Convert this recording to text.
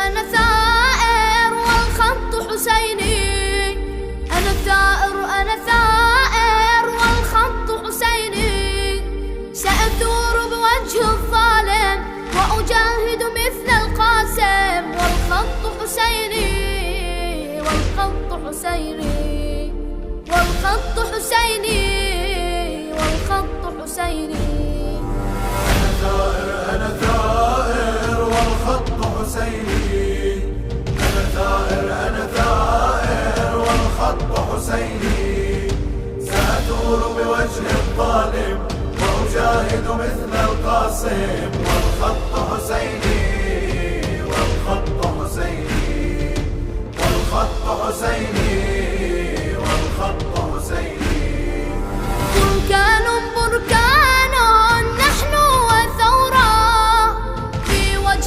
أنا ثائر والخط حسيني. أنا ثائر أنا ثائر والخط حسيني. سأثور بوجه الظالم وأجاهد مثل القاسم. والخط حسيني والخط حسيني والخط حسيني والخط حسيني. أنا ثائر أنا ثائر والخط حسيني. أنا ثائر أنا ثائر والخط حسيني. سأثور بوجه الظالم وأجاهد مثل القاسم.